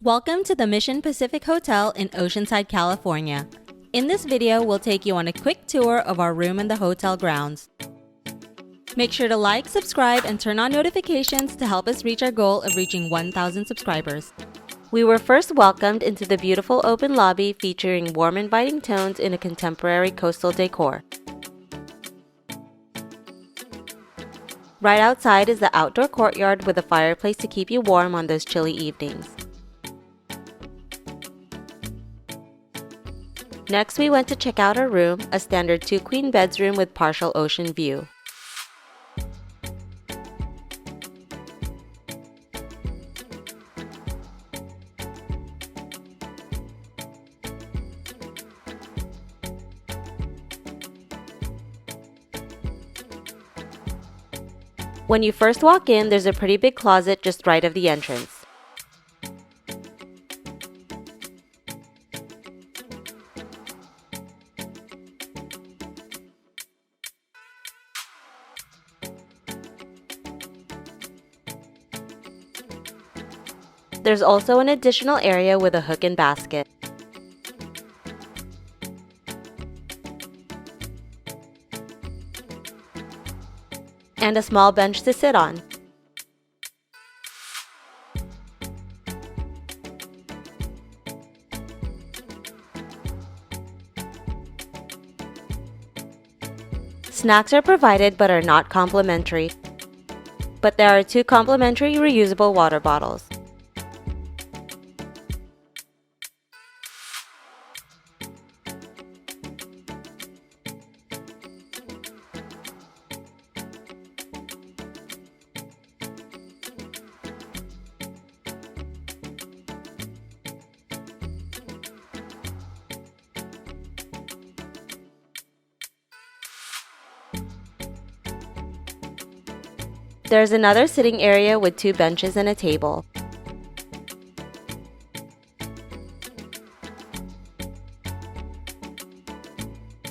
Welcome to the Mission Pacific Hotel in Oceanside, California. In this video, we'll take you on a quick tour of our room in the hotel grounds. Make sure to like, subscribe, and turn on notifications to help us reach our goal of reaching 1,000 subscribers. We were first welcomed into the beautiful open lobby featuring warm, inviting tones in a contemporary coastal decor. Right outside is the outdoor courtyard with a fireplace to keep you warm on those chilly evenings. Next, we went to check out our room, a standard 2-queen bedroom with partial ocean view. When you first walk in, there's a pretty big closet just right of the entrance. There's also an additional area with a hook and basket. And a small bench to sit on. Snacks are provided but are not complimentary. But there are 2 complimentary reusable water bottles. There's another sitting area with 2 benches and a table.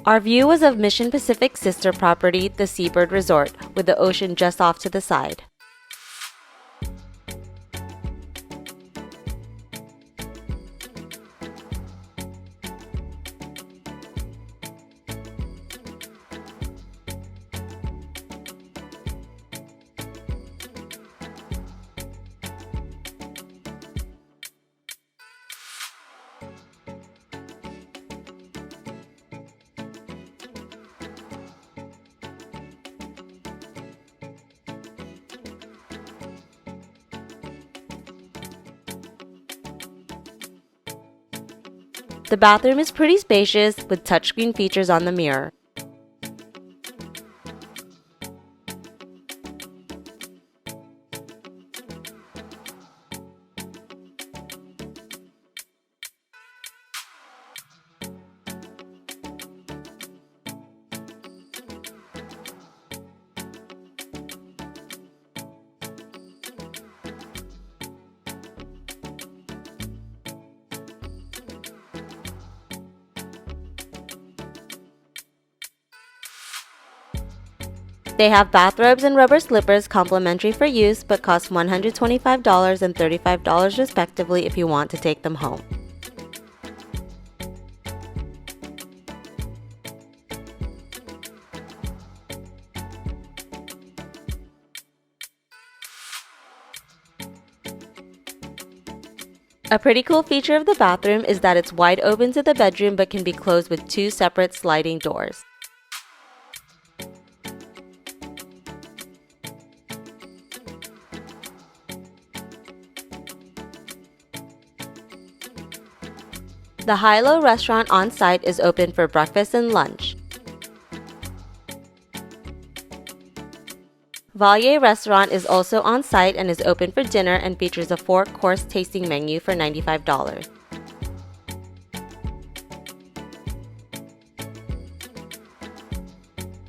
Our view was of Mission Pacific's sister property, the Seabird Resort, with the ocean just off to the side. The bathroom is pretty spacious with touchscreen features on the mirror. They have bathrobes and rubber slippers complimentary for use but cost $125 and $35 respectively if you want to take them home. A pretty cool feature of the bathroom is that it's wide open to the bedroom but can be closed with 2 separate sliding doors. The High-Low restaurant on site is open for breakfast and lunch. Valier restaurant is also on site and is open for dinner and features a 4-course tasting menu for $95.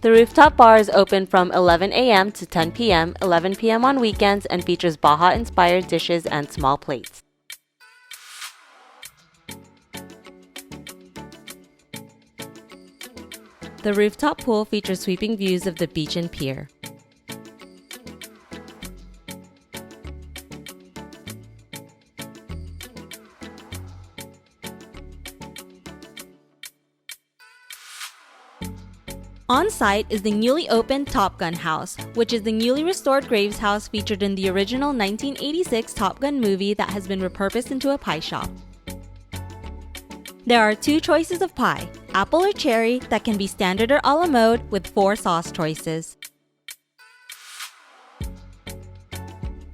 The rooftop bar is open from 11 a.m. to 10 p.m., 11 p.m. on weekends, and features Baja-inspired dishes and small plates. The rooftop pool features sweeping views of the beach and pier. On site is the newly opened Top Gun House, which is the newly restored Graves House featured in the original 1986 Top Gun movie that has been repurposed into a pie shop. There are 2 choices of pie, apple or cherry, that can be standard or a la mode with 4 sauce choices.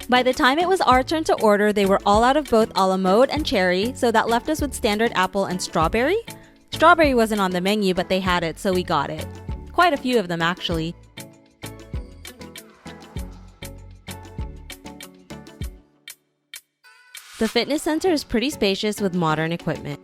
By the time it was our turn to order, they were all out of both a la mode and cherry, so that left us with standard apple and strawberry. Strawberry wasn't on the menu, but they had it, so we got it. Quite a few of them, actually. The fitness center is pretty spacious with modern equipment.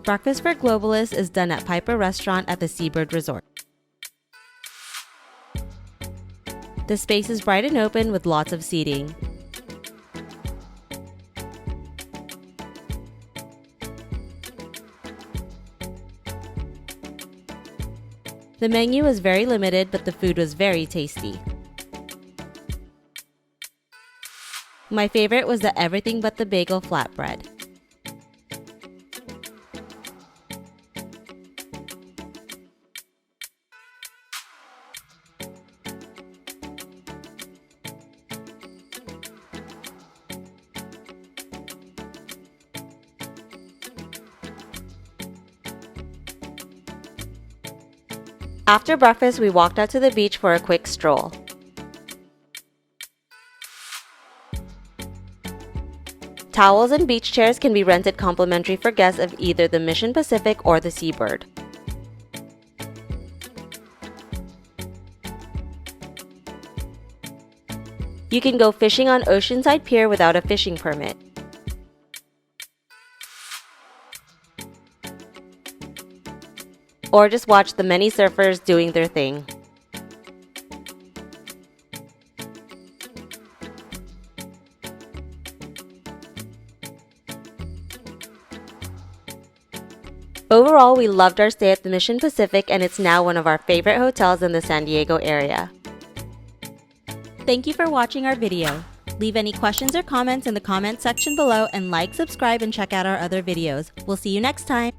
Breakfast for globalists is done at Piper Restaurant at the Seabird Resort. The space is bright and open with lots of seating. The menu was very limited, but the food was very tasty. My favorite was the everything but the bagel flatbread. After breakfast, we walked out to the beach for a quick stroll. Towels and beach chairs can be rented complimentary for guests of either the Mission Pacific or the Seabird. You can go fishing on Oceanside Pier without a fishing permit. Or just watch the many surfers doing their thing. Overall, we loved our stay at the Mission Pacific, and it's now one of our favorite hotels in the San Diego area. Thank you for watching our video. Leave any questions or comments in the comment section below, and like, subscribe, and check out our other videos. We'll see you next time.